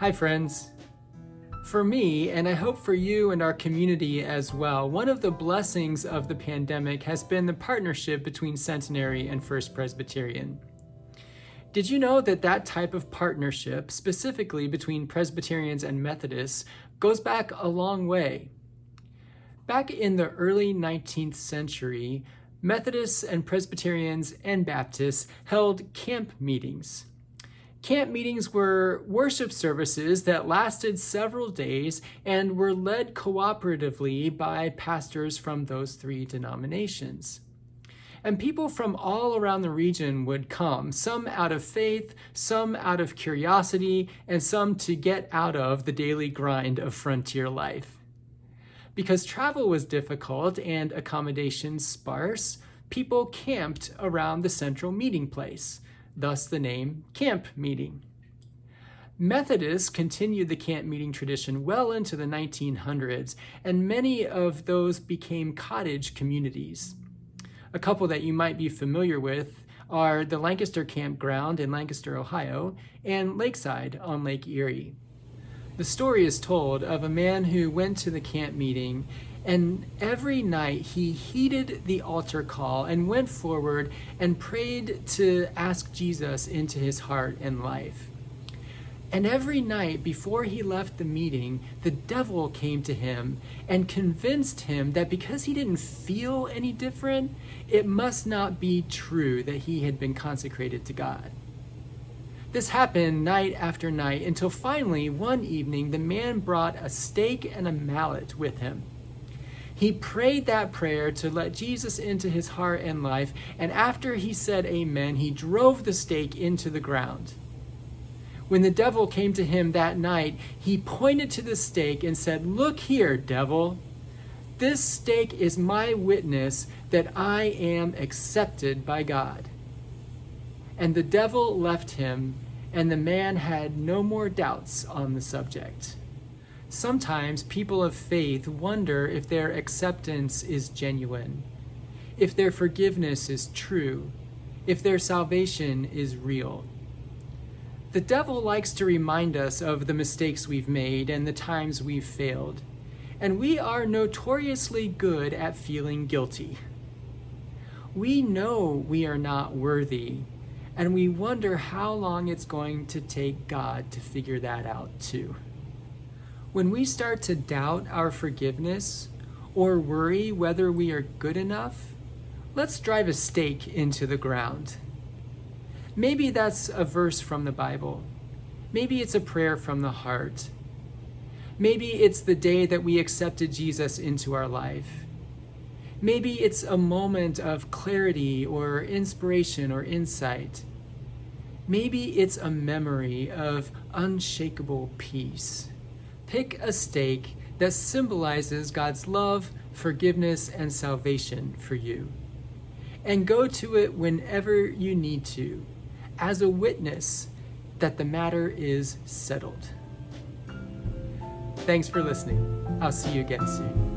Hi friends. For me, and I hope for you and our community as well, one of the blessings of the pandemic has been the partnership between Centenary and First Presbyterian. Did you know that that type of partnership, specifically between Presbyterians and Methodists, goes back a long way? Back in the early 19th century, Methodists and Presbyterians and Baptists held camp meetings. Camp meetings were worship services that lasted several days and were led cooperatively by pastors from those three denominations. And people from all around the region would come, some out of faith, some out of curiosity, and some to get out of the daily grind of frontier life. Because travel was difficult and accommodations sparse, people camped around the central meeting place, thus the name camp meeting. Methodists continued the camp meeting tradition well into the 1900s, and many of those became cottage communities. A couple that you might be familiar with are the Lancaster Campground in Lancaster, Ohio, and Lakeside on Lake Erie. The story is told of a man who went to the camp meeting, and every night he heeded the altar call and went forward and prayed to ask Jesus into his heart and life. And every night before he left the meeting, the devil came to him and convinced him that because he didn't feel any different, it must not be true that he had been consecrated to God. This happened night after night until finally one evening the man brought a stake and a mallet with him. He prayed that prayer to let Jesus into his heart and life, and after he said amen, he drove the stake into the ground. When the devil came to him that night, he pointed to the stake and said, "Look here, devil. This stake is my witness that I am accepted by God." And the devil left him, and the man had no more doubts on the subject. Sometimes people of faith wonder if their acceptance is genuine, if their forgiveness is true, if their salvation is real. The devil likes to remind us of the mistakes we've made and the times we've failed, and we are notoriously good at feeling guilty. We know we are not worthy, and we wonder how long it's going to take God to figure that out too. When we start to doubt our forgiveness or worry whether we are good enough, let's drive a stake into the ground. Maybe that's a verse from the Bible. Maybe it's a prayer from the heart. Maybe it's the day that we accepted Jesus into our life. Maybe it's a moment of clarity or inspiration or insight. Maybe it's a memory of unshakable peace. Pick a stake that symbolizes God's love, forgiveness, and salvation for you. And go to it whenever you need to, as a witness that the matter is settled. Thanks for listening. I'll see you again soon.